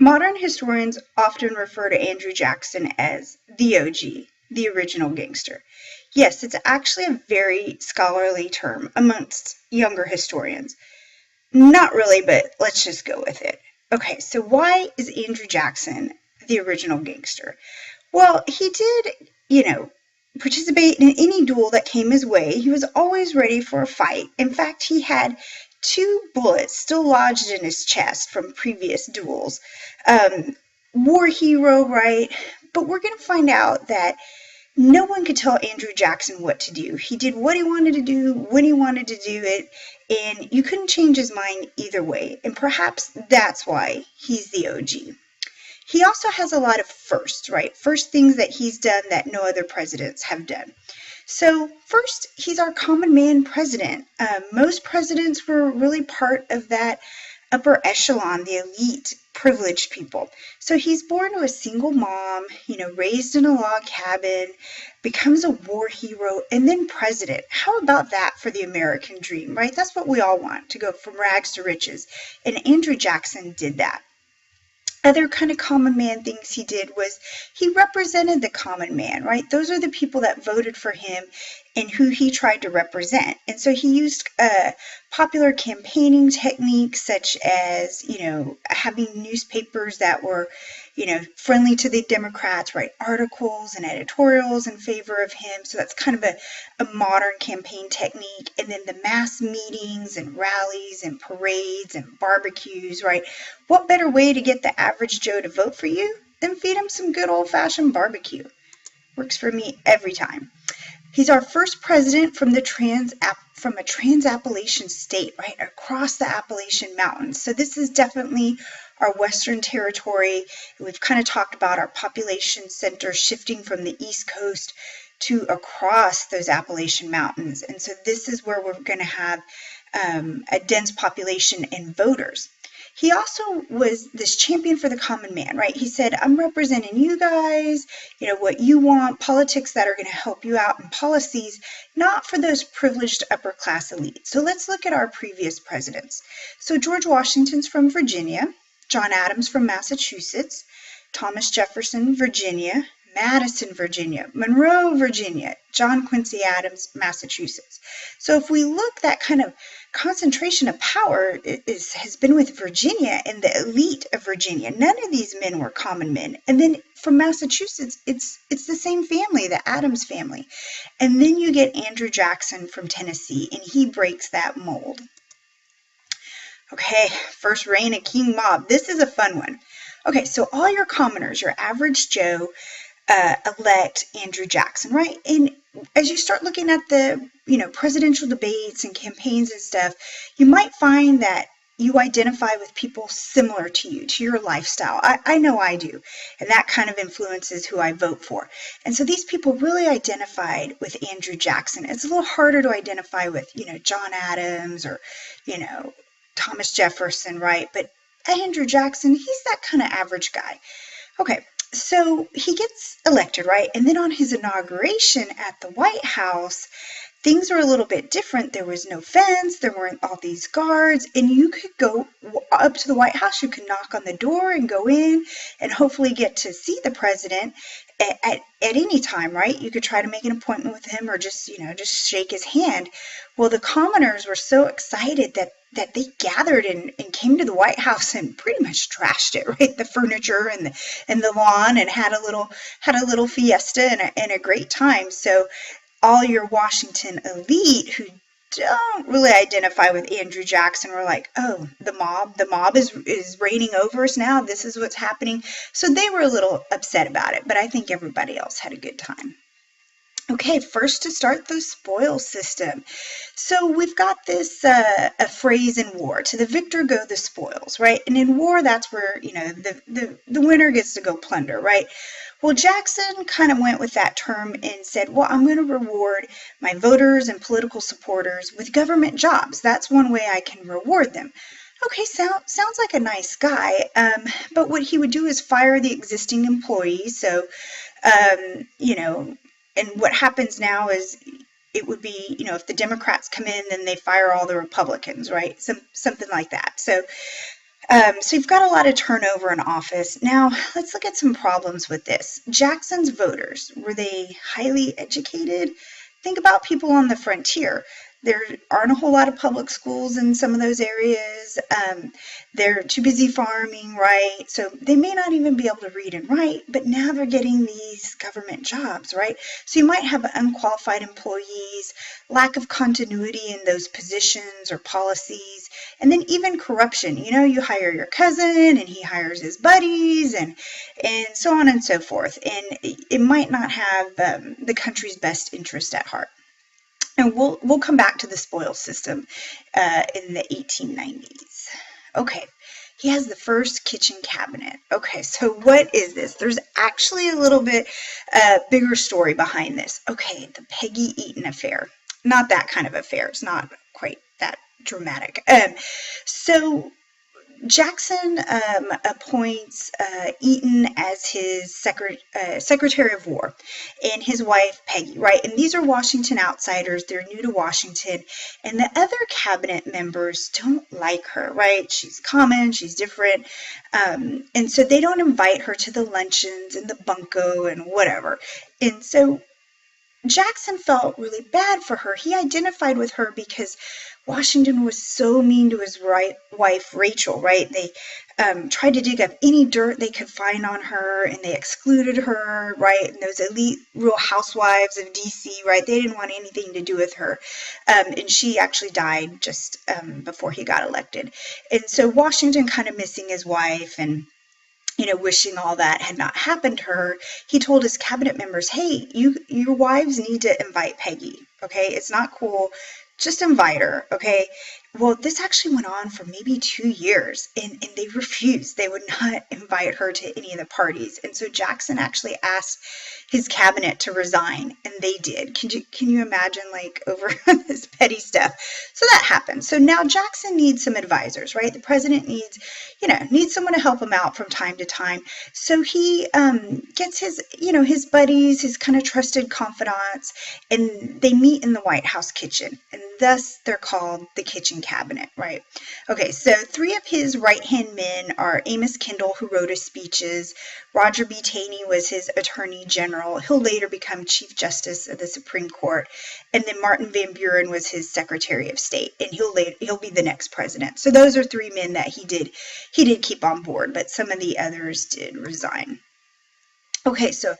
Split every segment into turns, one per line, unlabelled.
Modern historians often refer to Andrew Jackson as the OG, the original gangster. Yes, it's actually a very scholarly term amongst younger historians. Not really, but let's just go with it. Okay, so why is Andrew Jackson the original gangster? Well, he did, participate in any duel that came his way. He was always ready for a fight. In fact, he had two bullets still lodged in his chest from previous duels. Um, War hero, right? But we're going to find out that no one could tell Andrew Jackson what to do. He did what he wanted to do when he wanted to do it, and you couldn't change his mind either way. And perhaps that's why he's the OG. He also has a lot of firsts, right? First things that he's done that no other presidents have done. So first, he's our common man president. Most presidents were really part of that upper echelon, the elite, privileged people. So he's born to a single mom, raised in a log cabin, becomes a war hero, and then president. How about that for the American dream, right? That's what we all want, to go from rags to riches. And Andrew Jackson did that. Other kind of common man things he did was he represented the common man, right? Those are the people that voted for him and who he tried to represent. And so he used popular campaigning techniques such as, having newspapers that were, friendly to the Democrats, write articles and editorials in favor of him. So that's kind of a modern campaign technique. And then the mass meetings and rallies and parades and barbecues, right? What better way to get the average Joe to vote for you than feed him some good old-fashioned barbecue? Works for me every time. He's our first president from a trans-Appalachian state, right, across the Appalachian Mountains. So this is definitely our Western territory. We've kind of talked about our population center shifting from the East Coast to across those Appalachian Mountains. And so this is where we're going to have a dense population and voters. He also was this champion for the common man, right? He said, I'm representing you guys, what you want, politics that are going to help you out, and policies, not for those privileged upper class elites. So let's look at our previous presidents. So George Washington's from Virginia, John Adams from Massachusetts, Thomas Jefferson, Virginia, Madison, Virginia, Monroe, Virginia, John Quincy Adams, Massachusetts. So if we look, that kind of concentration of power has been with Virginia and the elite of Virginia. None of these men were common men. And then from Massachusetts, it's the same family, the Adams family. And then you get Andrew Jackson from Tennessee, and he breaks that mold. Okay, first reign of King Mob. This is a fun one. Okay, so all your commoners, your average Joe, elect Andrew Jackson, right? And as you start looking at the, presidential debates and campaigns and stuff, you might find that you identify with people similar to you, to your lifestyle. I know I do. And that kind of influences who I vote for. And so these people really identified with Andrew Jackson. It's a little harder to identify with, John Adams or, Thomas Jefferson, right? But Andrew Jackson, he's that kind of average guy. Okay. So he gets elected, right? And then on his inauguration at the White House, things were a little bit different. There was no fence, there weren't all these guards, and you could go up to the White House. You could knock on the door and go in and hopefully get to see the president at any time, right? You could try to make an appointment with him or just shake his hand. Well, the commoners were so excited that they gathered and came to the White House and pretty much trashed it, right? The furniture and the lawn, and had a little fiesta and a great time. So all your Washington elite who don't really identify with Andrew Jackson were like, oh, the mob is reigning over us now. This is what's happening. So they were a little upset about it, but I think everybody else had a good time. Okay, first to start the spoil system. So we've got this a phrase in war: to the victor go the spoils, right? And in war, that's where the winner gets to go plunder, right? Well, Jackson kind of went with that term and said, well, I'm going to reward my voters and political supporters with government jobs. That's one way I can reward them. Okay, sounds like a nice guy, but what he would do is fire the existing employees. So, and what happens now is it would be, if the Democrats come in, then they fire all the Republicans, right? Something like that. So So you've got a lot of turnover in office. Now, let's look at some problems with this. Jackson's voters, were they highly educated? Think about people on the frontier. There aren't a whole lot of public schools in some of those areas. They're too busy farming, right? So they may not even be able to read and write, but now they're getting these government jobs, right? So you might have unqualified employees, lack of continuity in those positions or policies, and then even corruption. You hire your cousin and he hires his buddies, and so on and so forth, and it might not have the country's best interest at heart. And we'll come back to the spoils system in the 1890s. Okay, he has the first kitchen cabinet. Okay, so what is this? There's actually a little bit bigger story behind this. Okay, the Peggy Eaton affair. Not that kind of affair. It's not quite that dramatic. So Jackson appoints Eaton as his Secretary of War, and his wife Peggy, right? And these are Washington outsiders. They're new to Washington, and the other cabinet members don't like her, right? She's common, she's different, and so they don't invite her to the luncheons and the bunco and whatever. And so Jackson felt really bad for her. He identified with her because Washington was so mean to his wife, Rachel, right? They tried to dig up any dirt they could find on her, and they excluded her, right? And those elite real housewives of D.C., right? They didn't want anything to do with her. And she actually died just before he got elected. And so Washington kind of missing his wife and wishing all that had not happened to her, he told his cabinet members, hey, your wives need to invite Peggy, okay? It's not cool. Just invite her, okay? Well, this actually went on for maybe 2 years, and they refused. They would not invite her to any of the parties. And so Jackson actually asked his cabinet to resign, and they did. Can you imagine, like, over this petty stuff? So that happened. So now Jackson needs some advisors, right? The president needs someone to help him out from time to time. So he gets his buddies, his kind of trusted confidants, and they meet in the White House kitchen, and thus they're called the kitchen cabinet, right? Okay, so 3 of his right-hand men are Amos Kendall, who wrote his speeches. Roger B. Taney was his attorney general. He'll later become Chief Justice of the Supreme Court. And then Martin Van Buren was his Secretary of State, and he'll be the next president. So those are 3 men that he did keep on board, but some of the others did resign. Okay, so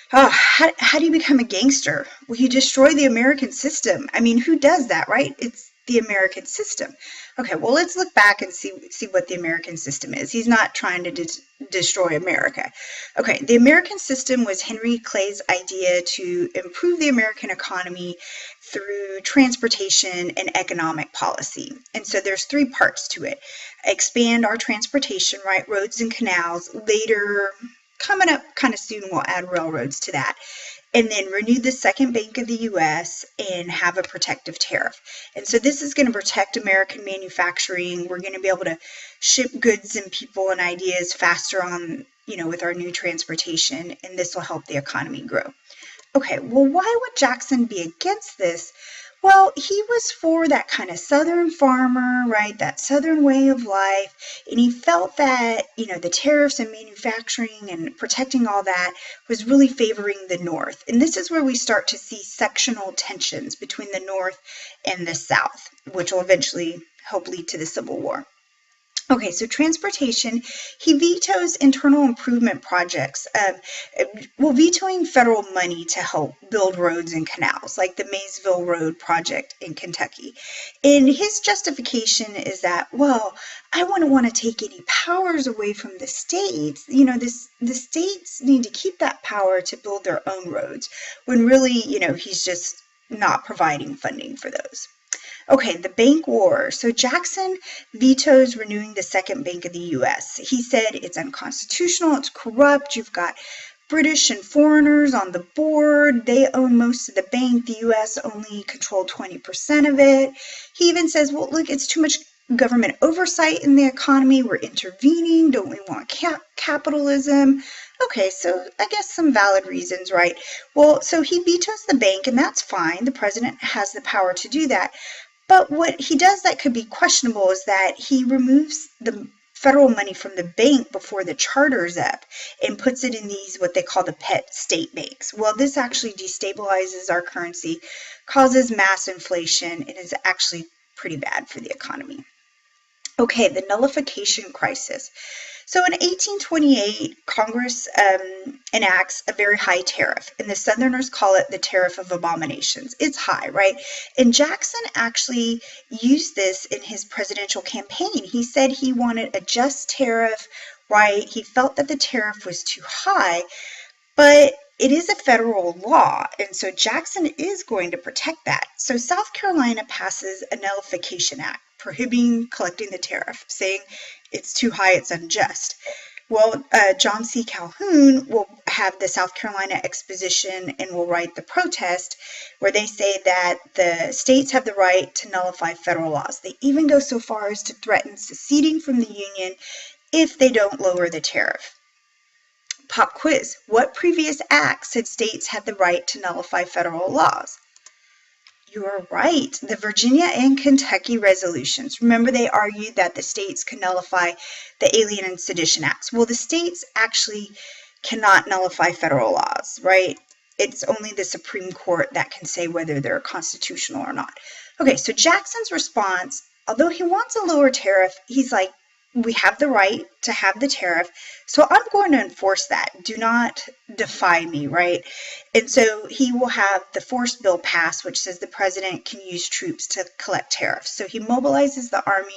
how do you become a gangster? Well, you destroy the American system. I mean, who does that, right? It's the American system. Okay, well, let's look back and see what the American system is. He's not trying to destroy America. Okay, the American system was Henry Clay's idea to improve the American economy through transportation and economic policy. And so there's 3 parts to it. Expand our transportation, right? Roads and canals. Later, coming up kind of soon, we'll add railroads to that. And then renew the second bank of the U.S. and have a protective tariff. And so this is going to protect American manufacturing. We're going to be able to ship goods and people and ideas faster on, with our new transportation, and this will help the economy grow. Okay, well, why would Jackson be against this? Well, he was for that kind of Southern farmer, right, that Southern way of life, and he felt that, the tariffs and manufacturing and protecting all that was really favoring the North. And this is where we start to see sectional tensions between the North and the South, which will eventually help lead to the Civil War. Okay, so transportation, he vetoes internal improvement projects, vetoing federal money to help build roads and canals, like the Maysville Road project in Kentucky. And his justification is that, well, I wouldn't want to take any powers away from the states. The states need to keep that power to build their own roads, when really, he's just not providing funding for those. Okay, the bank war. So Jackson vetoes renewing the second bank of the U.S. He said it's unconstitutional, it's corrupt, you've got British and foreigners on the board, they own most of the bank, the U.S. only controlled 20% of it. He even says, well, look, it's too much government oversight in the economy, we're intervening, don't we want capitalism? Okay, so I guess some valid reasons, right? Well, so he vetoes the bank, and that's fine. The president has the power to do that. But what he does that could be questionable is that he removes the federal money from the bank before the charter's up and puts it in these, what they call the pet state banks. Well, this actually destabilizes our currency, causes mass inflation, and is actually pretty bad for the economy. Okay, the Nullification Crisis. So in 1828, Congress enacts a very high tariff, and the Southerners call it the Tariff of Abominations. It's high, right? And Jackson actually used this in his presidential campaign. He said he wanted a just tariff, right? He felt that the tariff was too high, but it is a federal law, and so Jackson is going to protect that. So South Carolina passes a Nullification Act prohibiting collecting the tariff, saying it's too high, it's unjust. Well, John C. Calhoun will have the South Carolina Exposition and will write the protest where they say that the states have the right to nullify federal laws. They even go so far as to threaten seceding from the Union if they don't lower the tariff. Pop quiz. What previous act said states had the right to nullify federal laws? You are right. The Virginia and Kentucky resolutions. Remember, they argued that the states could nullify the Alien and Sedition Acts. Well, the states actually cannot nullify federal laws, right? It's only the Supreme Court that can say whether they're constitutional or not. Okay, so Jackson's response, although he wants a lower tariff, he's like, we have the right to have the tariff, so I'm going to enforce that. Do not defy me, right? And so he will have the force bill passed, which says the president can use troops to collect tariffs. So he mobilizes the army.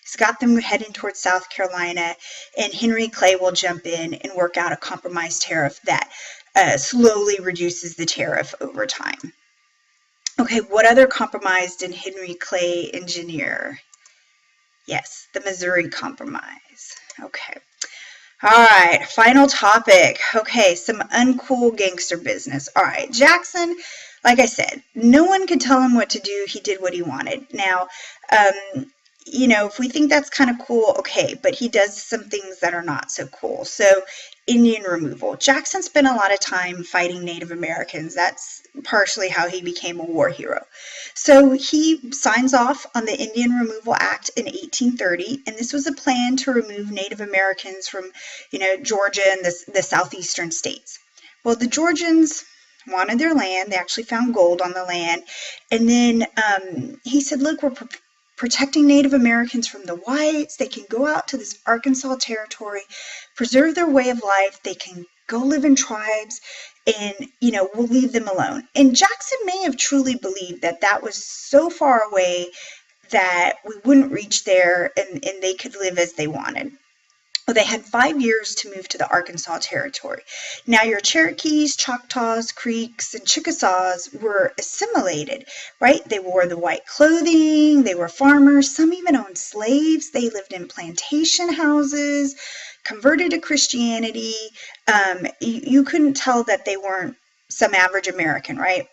He's got them heading towards South Carolina, and Henry Clay will jump in and work out a compromise tariff that slowly reduces the tariff over time. Okay, what other compromise did Henry Clay engineer? Yes, the Missouri Compromise. Okay. All right, final topic. Okay, some uncool gangster business. All right, Jackson, like I said, no one could tell him what to do. He did what he wanted. Now, if we think that's kind of cool, okay, but he does some things that are not so cool. So, Indian removal. Jackson spent a lot of time fighting Native Americans. That's partially how he became a war hero. So he signs off on the Indian Removal Act in 1830, and this was a plan to remove Native Americans from, Georgia and the southeastern states. Well, the Georgians wanted their land. They actually found gold on the land. And then he said, look, we're protecting Native Americans from the whites. They can go out to this Arkansas territory, preserve their way of life. They can go live in tribes, and, we'll leave them alone. And Jackson may have truly believed that that was so far away that we wouldn't reach there and they could live as they wanted. Well, they had 5 years to move to the Arkansas territory. Now, your Cherokees, Choctaws, Creeks, and Chickasaws were assimilated, right? They wore the white clothing, they were farmers, some even owned slaves, they lived in plantation houses, converted to Christianity. You couldn't tell that they weren't some average American, right?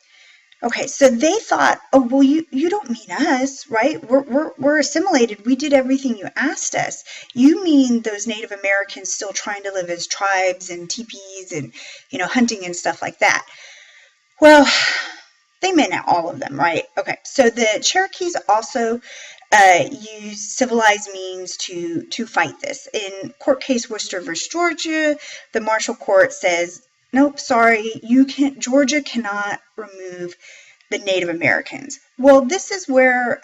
Okay, so they thought, oh, well, you don't mean us, right? We're assimilated. We did everything you asked us. You mean those Native Americans still trying to live as tribes and teepees and, hunting and stuff like that. Well, they meant all of them, right? Okay, so the Cherokees also used civilized means to fight this. In court case Worcester versus Georgia, the Marshall Court says, nope, sorry, Georgia cannot remove the Native Americans. Well, this is where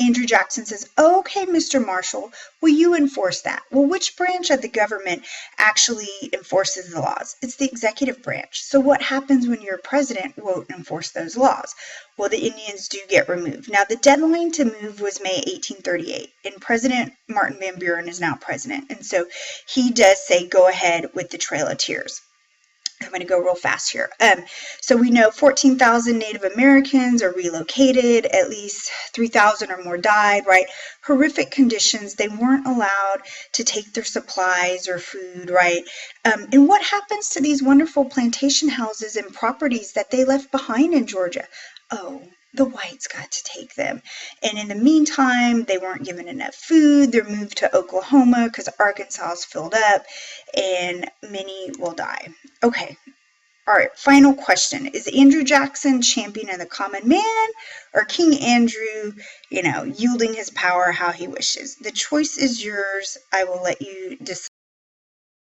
Andrew Jackson says, oh, okay, Mr. Marshall, will you enforce that? Well, which branch of the government actually enforces the laws? It's the executive branch. So what happens when your president won't enforce those laws? Well, the Indians do get removed. Now, the deadline to move was May 1838, and President Martin Van Buren is now president. And so he does say, go ahead with the Trail of Tears. I'm going to go real fast here. So we know 14,000 Native Americans are relocated, at least 3,000 or more died, right? Horrific conditions. They weren't allowed to take their supplies or food, right? And what happens to these wonderful plantation houses and properties that they left behind in Georgia? Oh, the whites got to take them. And in the meantime, they weren't given enough food. They're moved to Oklahoma because Arkansas is filled up, and many will die. Okay, All right, final question. Is Andrew Jackson champion of the common man, or King Andrew, yielding his power how he wishes? The choice is yours. I will let you decide.